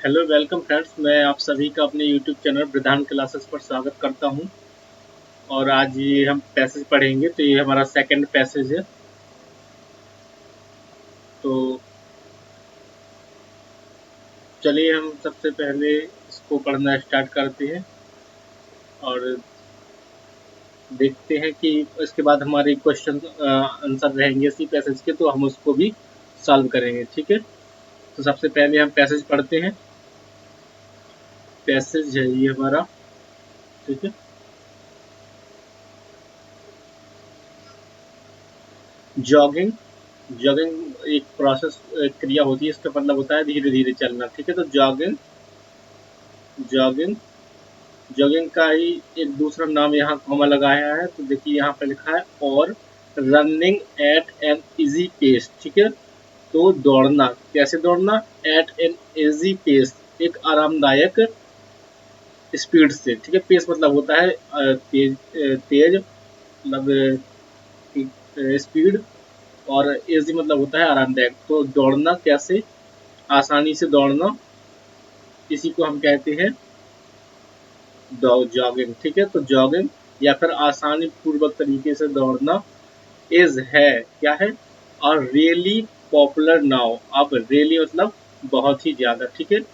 Hello welcome friends, मैं आप सभी का अपने यूट्यूब चैनल प्रधान क्लासेस पर स्वागत करता हूं। और आज ये हम पैसेज पढ़ेंगे, तो ये हमारा सेकंड पैसेज है। तो चलिए हम सबसे पहले इसको पढ़ना स्टार्ट करते हैं और देखते हैं कि इसके बाद हमारे क्वेश्चन आंसर रहेंगे इसी पैसेज के, तो हम उसको भी सॉल्व करेंगे। ठीक है, तो सबसे पहले हम पैसेज पढ़ते हैं। पैसेज है ये हमारा, ठीक है। जॉगिंग जॉगिंग एक प्रोसेस, एक क्रिया होती है। इसका मतलब होता है धीरे धीरे चलना। ठीक है, तो जॉगिंग जॉगिंग जॉगिंग का ही एक दूसरा नाम यहाँ कॉमा लगाया है। तो देखिए यहाँ पे लिखा है और running at an easy pace. ठीक है, तो दौड़ना, कैसे दौड़ना? एट एन इजी पेस, एक आरामदायक स्पीड से। ठीक है, पेस मतलब होता है तेज तेज मतलब स्पीड, और इजी मतलब होता है आरामदायक। तो दौड़ना कैसे? आसानी से दौड़ना, इसी को हम कहते हैं जॉगिंग। ठीक है, तो जॉगिंग या फिर आसानी पूर्वक तरीके से दौड़ना इज है, क्या है? और रियली पॉपुलर नाउ। अब रियली मतलब बहुत ही ज्यादा। ठीक है,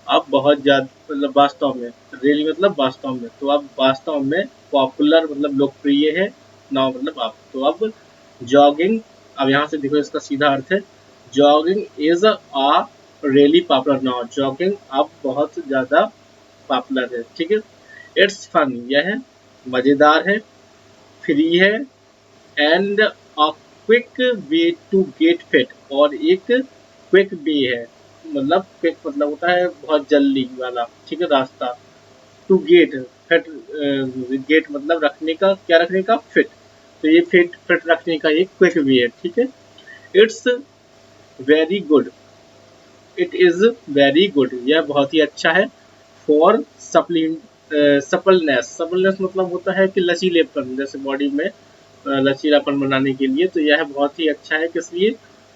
अब बहुत ज्यादा मतलब वास्तव में, रियली मतलब वास्तव में, तो अब वास्तव में पॉपुलर मतलब लोकप्रिय है, नाउ मतलब अब। तो अब जॉगिंग, अब यहाँ से देखो इसका सीधा अर्थ है jogging is a really popular now. Jogging अब बहुत ज्यादा पॉपुलर है। ठीक है, इट्स फन, यह है मजेदार है, फ्री है, and a quick way to get fit, और एक क्विक वे है, मतलब क्विक मतलब होता है बहुत जल्दी वाला। ठीक है, रास्ता। टू गेट फिट, गेट मतलब रखने का, क्या रखने का? फिट। तो ये फिट फिट रखने का एक क्विक वे है। ठीक है, it's very good, it is very good, यह बहुत ही अच्छा है। फॉर सपलनेस, सपलनेस मतलब होता है कि लचीलेपन, जैसे बॉडी में लचीलापन बनाने के लिए। तो यह बहुत ही अच्छा है, किस लिए?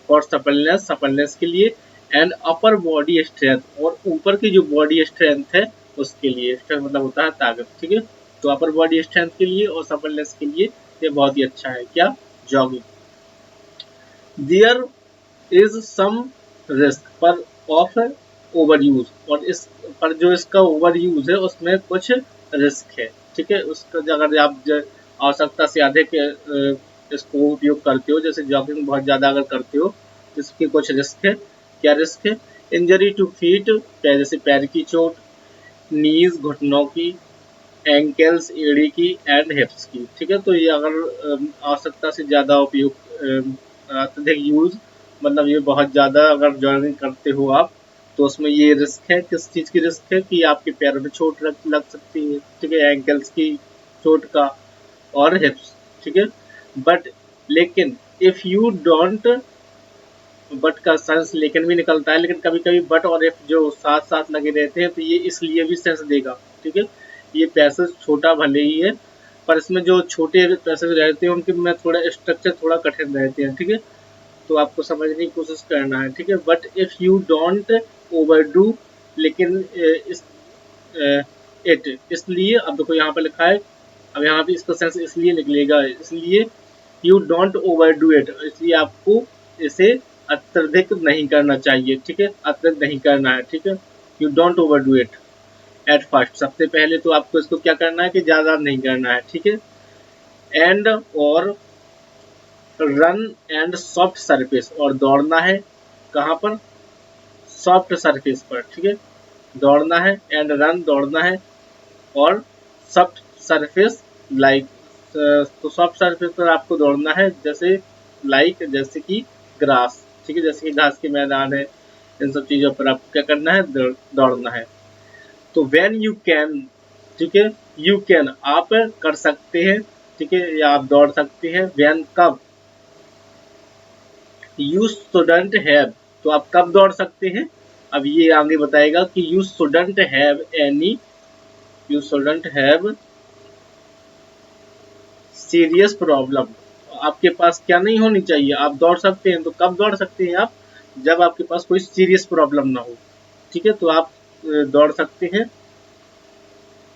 फॉर सपलनेस, सपलनेस के लिए। एंड अपर बॉडी स्ट्रेंथ, और ऊपर की जो बॉडी स्ट्रेंथ है उसके लिए। स्ट्रेंथ मतलब होता है ताकत। ठीक है, तो अपर बॉडी स्ट्रेंथ के लिए और सपलनेस के लिए ये बहुत ही अच्छा है। क्या? Jogging. There is some risk पर ऑफ ओवर यूज, और इस पर जो इसका ओवर यूज है उसमें कुछ रिस्क है। ठीक है, उसका अगर आप आवश्यकता से अधिक इसको उपयोग करते हो, जैसे जॉगिंग बहुत ज्यादा अगर करते हो, तो इसके कुछ रिस्क है। क्या रिस्क है? इंजरी टू फीट, जैसे पैर की चोट, नीज घुटनों की, एंकल्स एड़ी की, एंड हिप्स की। ठीक है, तो ये अगर आवश्यकता से ज्यादा उपयोग, अत्यधिक यूज, मतलब ये बहुत ज्यादा अगर जॉगिंग करते हो आप, तो उसमें ये रिस्क है। किस चीज की रिस्क है? कि आपके पैरों में चोट लग सकती है। ठीक है, एंकल्स की चोट का, और हिप्स। ठीक है, बट लेकिन इफ यू डोंट, बट का सेंस लेकिन भी निकलता है, लेकिन कभी कभी बट और इफ जो साथ साथ लगे रहते हैं तो ये इसलिए भी सेंस देगा। ठीक है, ये पैसेज छोटा भले ही है, पर इसमें जो छोटे पैसेज रहते हैं उनके में थोड़ा स्ट्रक्चर थोड़ा कठिन रहते हैं। ठीक है, तो आपको समझने की कोशिश करना है। ठीक है, but if you don't overdo, लेकिन इस इट, इसलिए, अब देखो यहाँ पे लिखा है, अब यहाँ पे इसका सेंस इसलिए निकलेगा, इसलिए यू डोंट ओवरडू इट, इसलिए आपको इसे अत्यधिक नहीं करना चाहिए। ठीक है, अत्यधिक नहीं करना है। ठीक है, you don't overdo it at first, सबसे पहले तो आपको इसको क्या करना है कि ज्यादा नहीं करना है। ठीक है, एंड और रन एंड सॉफ्ट सरफेस, और दौड़ना है कहाँ पर? सॉफ्ट सरफेस पर। ठीक है, दौड़ना है, एंड रन दौड़ना है, और सॉफ्ट सरफेस लाइक, तो सॉफ्ट सरफेस पर आपको दौड़ना है, जैसे लाइक, जैसे कि ग्रास। ठीक है, जैसे कि घास के मैदान है, इन सब चीजों पर आपको क्या करना है? दौड़ना है। तो व्हेन यू कैन, ठीक है, यू कैन आप कर सकते हैं। ठीक है, या आप दौड़ सकते हैं। व्हेन कब? यू शुडंट हैव, तो आप कब दौड़ सकते हैं? अब ये आगे बताएगा कि you shouldn't have any, you shouldn't have serious problem, आपके पास क्या नहीं होनी चाहिए? आप दौड़ सकते हैं। तो कब दौड़ सकते हैं आप? जब आपके पास कोई सीरियस प्रॉब्लम ना हो। ठीक है, तो आप दौड़ सकते हैं।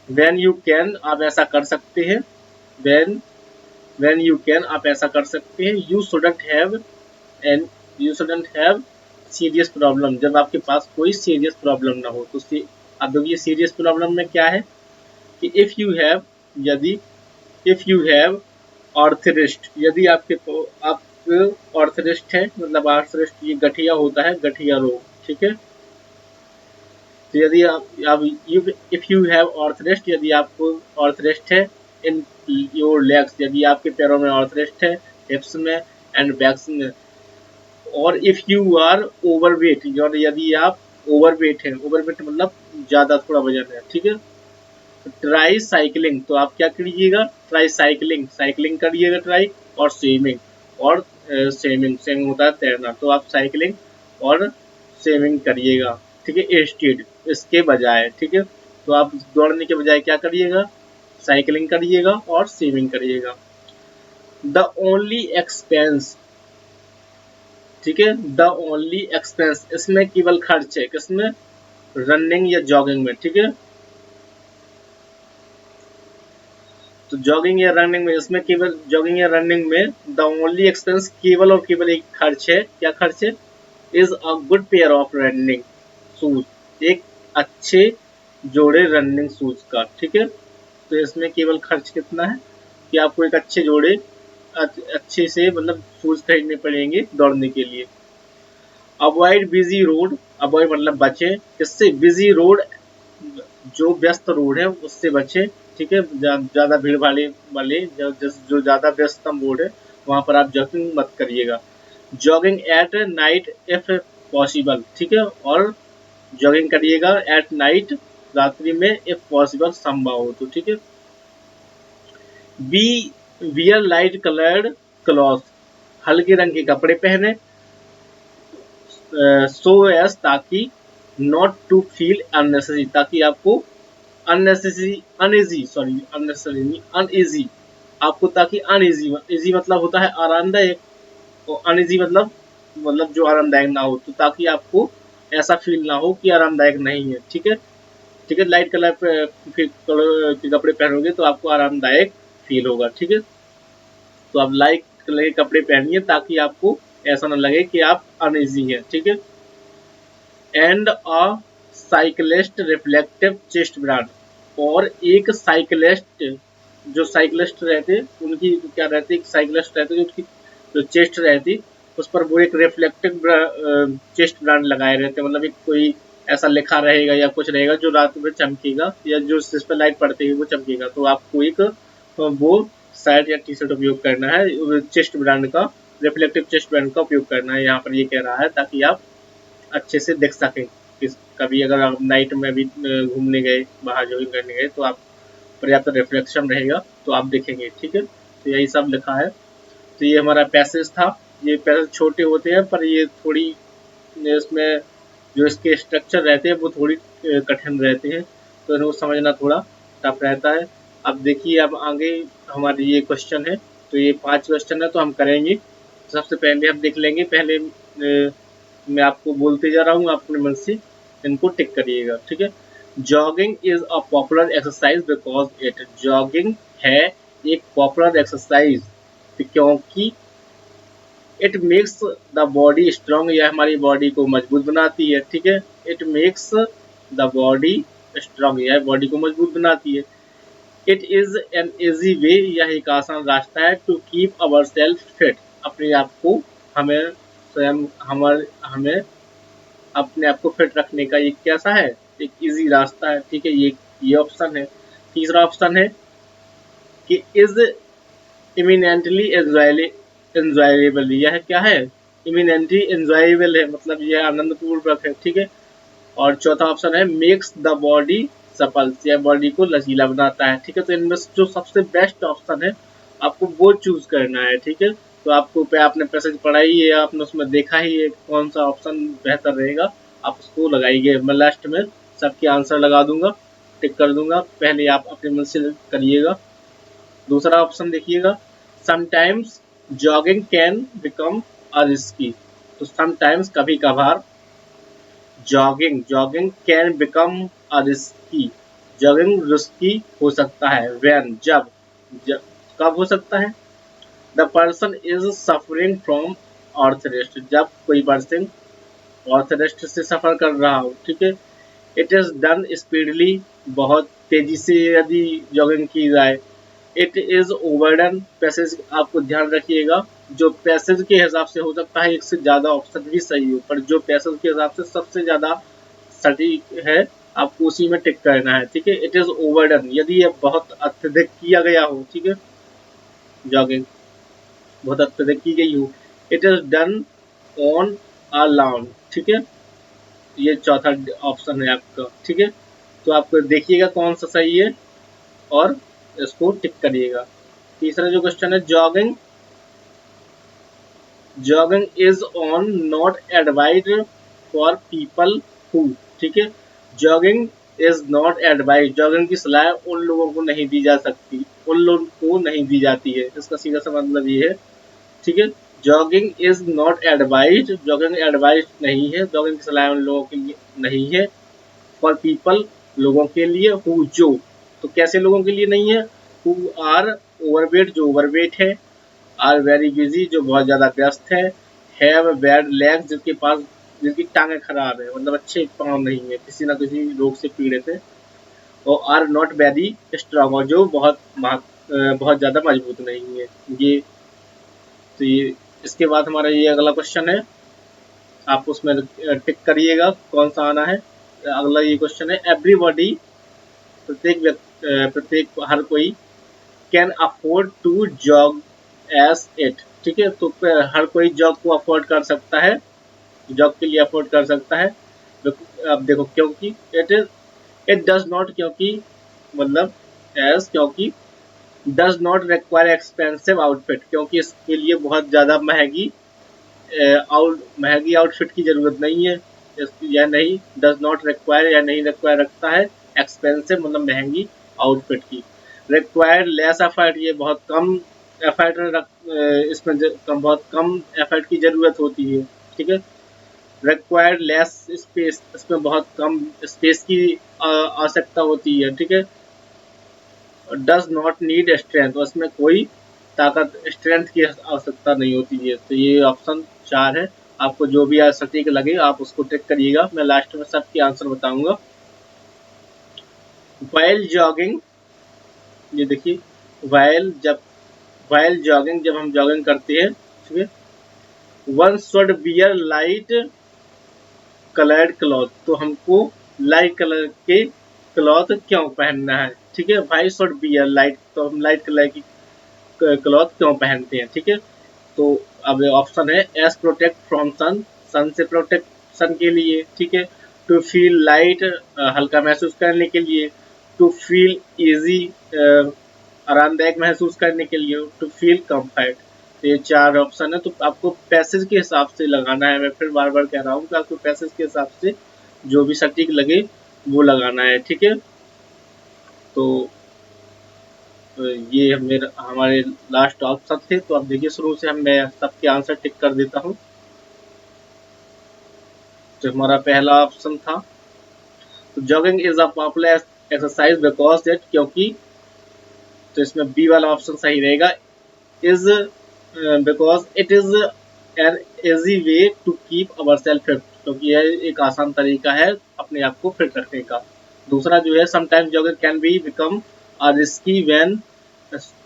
व्हेन यू कैन, आप ऐसा कर सकते हैं। व्हेन व्हेन यू कैन, आप ऐसा कर सकते हैं। You shouldn't have, and you shouldn't have serious problem, जब आपके पास कोई सीरियस प्रॉब्लम ना हो। तो अब ये सीरियस प्रॉब्लम में क्या है कि इफ यू हैव, यदि, इफ यू हैव ऑर्थरिस्ट, यदि आप ऑर्थरिस्ट है, मतलब ऑर्थरिस्ट ये गठिया होता है, गठिया रोग, ठीक है। तो यदि आप इफ यू हैव ऑर्थरिस्ट, यदि आपको ऑर्थरिस्ट है इन योर लेग्स, यदि आपके पैरों में ऑर्थरिस्ट है, हिप्स में एंड बैक्स में। और इफ यू आर ओवरवेट, और यदि आप ओवरवेट है, ओवरवेट मतलब ज्यादा थोड़ा वजन है, ठीक है। ट्राई साइकिलिंग, तो आप क्या करिएगा, ट्राई साइकिलिंग, साइकिलिंग करिएगा ट्राई, और स्विमिंग, और स्विमिंग, स्विमिंग होता है तैरना, तो आप साइकिलिंग और स्विमिंग करिएगा, ठीक है, इंस्टेड, इसके बजाय, ठीक है। तो आप दौड़ने के बजाय क्या करिएगा, साइकिलिंग करिएगा और स्विमिंग करिएगा। द ओनली एक्सपेंस, ठीक है, द ओनली एक्सपेंस, इसमें केवल खर्च है, किसमें, रनिंग या जॉगिंग में, ठीक है। तो जॉगिंग या रनिंग में, इसमें केवल जॉगिंग या रनिंग में द ओनली एक्सपेंस, केवल और केवल एक खर्च है, क्या खर्च है, is a good pair of running shoes, एक अच्छे जोड़े रनिंग शूज का, ठीक है। तो इसमें केवल खर्च कितना है कि आपको एक अच्छे जोड़े, अच्छे से मतलब शूज खरीदने पड़ेंगे दौड़ने के लिए। अवॉइड बिजी रोड, अवॉइड मतलब बचे, किससे, बिजी रोड, जो व्यस्त रोड है उससे बचे, ठीक है। ज्यादा भीड़ भाड़ वाले, जो ज्यादा व्यस्ततम रोड है वहां पर आप जॉगिंग मत करिएगा। Jogging at night if possible, ठीक है, और जॉगिंग करिएगा एट नाइट, रात्रि में, इफ पॉसिबल, संभव हो तो, ठीक है। Be wear light coloured cloth, हल्के रंग के कपड़े पहने, सो एस, ताकि, नॉट टू फील अननेसेसरी, ताकि आपको अननेसेसरी, अनइजी, सॉरी अननेसेसरी नहीं, अनइजी, आपको ताकि अनइजी, इजी मतलब होता है आरामदायक, और अनइजी मतलब जो आरामदायक ना हो, तो ताकि आपको ऐसा फील ना हो कि आरामदायक नहीं है, ठीक है। ठीक है, लाइट कलर के कपड़े पहनोगे तो आपको आरामदायक फील होगा, ठीक है। तो आप लाइट कलर के कपड़े पहनिए ताकि आपको ऐसा ना लगे कि आप अनइजी हैं, ठीक है। And a cyclist reflective chest brand, और एक साइकिलिस्ट, जो साइकिलिस्ट रहते उनकी क्या रहती, एक साइकिलिस्ट रहते जो उनकी जो चेस्ट रहती उस पर वो एक रिफ्लेक्टिव चेस्ट ब्रांड लगाए रहते, मतलब एक कोई ऐसा लिखा रहेगा या कुछ रहेगा जो रात में चमकेगा, या जो जिस पर लाइट पड़ती है वो चमकेगा। तो आपको एक वो शर्ट या टी शर्ट उपयोग करना है चेस्ट ब्रांड का, रिफ्लेक्टिव चेस्ट ब्रांड का उपयोग करना है, यहाँ पर ये कह रहा है ताकि आप अच्छे से देख सकें। कभी अगर आप नाइट में भी घूमने गए, बाहर जॉगिंग करने गए, तो आप पर्याप्त रिफ्लेक्शन रहेगा तो आप देखेंगे, ठीक है। तो यही सब लिखा है। तो ये हमारा पैसेज था। ये पैसेज छोटे होते हैं पर ये थोड़ी, इसमें जो इसके स्ट्रक्चर रहते हैं वो थोड़ी कठिन रहते हैं, तो इनको समझना थोड़ा टफ रहता है। अब देखिए, अब आगे हमारे ये क्वेश्चन है, तो ये 5 क्वेश्चन है तो हम करेंगे। सबसे पहले हम देख लेंगे, पहले मैं आपको बोलते जा रहा हूँ, आप अपने मन से इनको टिक करिएगा, ठीक है। Jogging is a popular exercise because it, jogging है एक पॉपुलर एक्सरसाइज क्योंकि it makes the body strong, यह हमारी बॉडी को मजबूत बनाती है, ठीक है। It makes the body strong, यह बॉडी को मजबूत बनाती है। It is an easy way, यह एक आसान रास्ता है, to keep our self fit, अपने आप को, हमें स्वयं हमें अपने आप को फिट रखने का एक कैसा है, एक इजी रास्ता है, ठीक है। ये ऑप्शन है। तीसरा ऑप्शन है कि इज इमिनेंटली एंजॉयबल, यह क्या है, इमिनेंटली एंजॉयबल है, मतलब यह आनंदपूर्वक है, ठीक है। और चौथा ऑप्शन है मेक्स द बॉडी सपल, यह बॉडी को लचीला बनाता है, ठीक है। तो इनमें जो सबसे बेस्ट ऑप्शन है आपको वो चूज करना है, ठीक है। तो आपने पैसेज पढ़ा ही है, आपने उसमें देखा ही है कौन सा ऑप्शन बेहतर रहेगा, आप उसको लगाइए। मैं लास्ट में सबके आंसर लगा दूंगा, टिक कर दूंगा, पहले आप अपने मन से करिएगा। दूसरा ऑप्शन देखिएगा, sometimes jogging can become a risky, तो समटाइम्स कभी कभार jogging can become a risky, jogging risky हो सकता है व्हेन जब कब हो सकता है, the person is suffering from arthritis, जब कोई पर्सन ऑर्थरेस्ट से सफर कर रहा हो, ठीक है। इट इज डन स्पीडली, बहुत तेजी से यदि जॉगिंग की जाए। इट इज ओवरडन, पैसेज आपको ध्यान रखिएगा, जो पैसेज के हिसाब से हो सकता है एक से ज्यादा ऑप्शन भी सही हो, पर जो पैसेज के हिसाब से सबसे ज्यादा सटीक है आपको उसी में टिक करना है, ठीक है। इट इज ओवरडन, यदि ये बहुत अत्यधिक किया गया हो, ठीक है, जॉगिंग बहुत अत्यधिक की गई हो। It is done on a lawn, ठीक है, ये चौथा ऑप्शन है आपका, ठीक है। तो आप देखिएगा कौन सा सही है और इसको टिक करिएगा। तीसरा जो क्वेश्चन है, jogging jogging is on not advise for people who, ठीक है, jogging is not advise, jogging की सलाह उन लोगों को नहीं दी जा सकती, उन लोगों को नहीं दी जाती है, इसका सीधा सा मतलब ये है, ठीक है। Jogging is not advise, jogging advise नहीं है, जॉगिंग की सलाह उन लोगों के लिए नहीं है, फॉर पीपल लोगों के लिए, हु जो, तो कैसे लोगों के लिए नहीं है, हु आर ओवरवेट जो ओवरवेट है, आर वेरी बिजी जो बहुत ज्यादा व्यस्त है, हैव बैड लेग्स जिनके पास जिनकी टांगे खराब है, मतलब अच्छे पाँव नहीं है, किसी ना किसी रोग से पीड़ित है, और आर नॉट वेरी स्ट्रांग और जो बहुत ज्यादा मजबूत नहीं है ये। तो ये इसके बाद हमारा ये अगला क्वेश्चन है, आप उसमें टिक करिएगा कौन सा आना है। अगला ये क्वेश्चन है, एवरीबॉडी प्रत्येक हर कोई can afford to jog as it, ठीक है, तो हर कोई जॉग को अफोर्ड कर सकता है, जॉग के लिए अफोर्ड कर सकता है। अब देखो क्योंकि इट डज नॉट, क्योंकि मतलब एज, क्योंकि does not require expensive outfit, क्योंकि इसके लिए बहुत ज़्यादा महंगी आउटफिट की ज़रूरत नहीं है, या नहीं डज नॉट रिक्वायर या नहीं रिक्वायर रखता है एक्सपेंसिव मतलब महंगी आउटफिट की। रिक्वायर लेस एफर्ट, ये बहुत कम एफर्ट इसमें बहुत कम एफर्ट की ज़रूरत होती है, ठीक है। रिक्वायर्ड लेस स्पेस, इसमें बहुत कम स्पेस की आवश्यकता होती है, ठीक है। डज नॉट नीड स्ट्रेंथ, उसमें कोई ताकत स्ट्रेंथ की आवश्यकता नहीं होती है। तो ये ऑप्शन 4 है, आपको जो भी सटीक लगे आप उसको टिक करिएगा, मैं लास्ट में सबके आंसर बताऊंगा। वाइल जॉगिंग, ये देखिए, वाइल जॉगिंग जब हम जॉगिंग करते हैं, ठीक है, one should bear light coloured cloth, तो हमको लाइट कलर के क्लॉथ क्यों पहनना है, ठीक है। वाई शुड बियर लाइट, तो हम लाइट कलर की क्लॉथ क्यों पहनते हैं, ठीक है। तो अब ऑप्शन है, एस प्रोटेक्ट फ्रॉम सन, सन से प्रोटेक्शन के लिए, ठीक है। टू फील लाइट, हल्का महसूस करने के लिए। टू फील इजी, आरामदायक महसूस करने के लिए। टू फील कंफर्ट, तो ये 4 ऑप्शन है, तो आपको पैसेज के हिसाब से लगाना है, मैं फिर बार बार कह रहा हूँ कि आपको पैसेज के हिसाब से जो भी सटीक लगे वो लगाना है, ठीक है। तो ये हमारे लास्ट ऑप्शन थे, तो अब देखिए शुरू से मैं सबके आंसर टिक कर देता हूँ। तो हमारा पहला ऑप्शन था, तो jogging is a popular exercise because that, क्योंकि, तो इसमें बी वाला ऑप्शन सही रहेगा, is because it is an easy way to keep our self fit, क्योंकि यह एक आसान तरीका है अपने आप को फिट रखने का। दूसरा जो है, sometimes jogging can be become a risky when,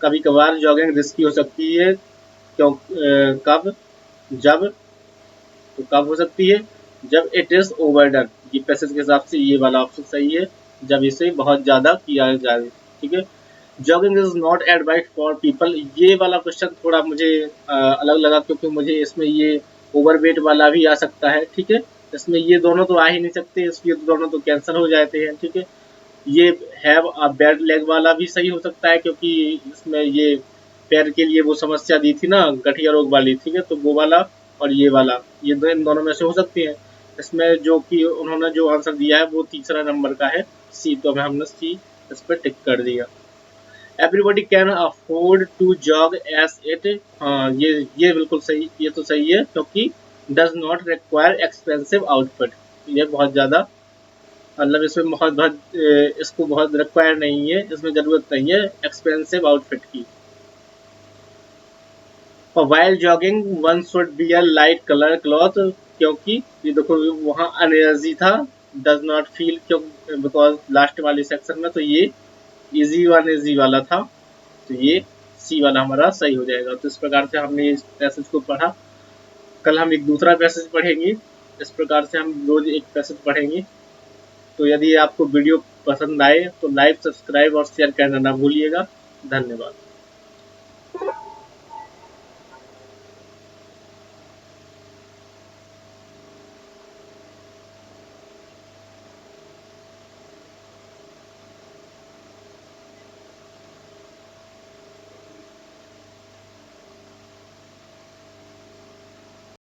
कभी कभार जॉगिंग रिस्की हो सकती है, क्यों कब, जब, तो कब हो सकती है, जब इट इज ओवरडन, ये पैसेज के हिसाब से ये वाला ऑप्शन सही है, जब इसे बहुत ज्यादा किया जाए, ठीक है। Jogging is not advise for people, ये वाला क्वेश्चन थोड़ा मुझे अलग लगा, क्योंकि मुझे इसमें ये ओवरवेट वाला भी आ सकता है, ठीक है। इसमें ये दोनों तो आ ही नहीं सकते, इसलिए दोनों तो कैंसिल हो जाते हैं, ठीक है। ये हैव अ बैड लेग वाला भी सही हो सकता है, क्योंकि इसमें ये पैर के लिए वो समस्या दी थी ना गठिया रोग वाली, ठीक है, तो वो वाला और ये वाला, ये इन दोनों में से हो सकती है। इसमें जो कि उन्होंने जो आंसर दिया है वो तीसरा नंबर का है, सी, तो हमने सी इस पर टिक कर दिया। Everybody can afford to jog as it, हाँ ये बिल्कुल सही, ये तो सही है, क्योंकि does not require expensive outfit, ये बहुत ज़्यादा मतलब इसमें इसको बहुत रिक्वायर नहीं है, इसमें ज़रूरत नहीं है एक्सपेंसिव आउटफिट की। और while jogging one should be a light colour cloth, क्योंकि ये देखो वहाँ अनएनर्जी था, डज नॉट फील, क्यों, बिकॉज लास्ट वाले सेक्शन में तो ये इजी वन इजी वाला था, तो ये सी वाला हमारा सही हो जाएगा। तो इस प्रकार से हमने इस पैसेज को पढ़ा। कल हम एक दूसरा पैसेज पढ़ेंगे। इस प्रकार से हम रोज एक पैसेज पढ़ेंगे। तो यदि आपको वीडियो पसंद आए तो लाइक, सब्सक्राइब और शेयर करना ना भूलिएगा। धन्यवाद।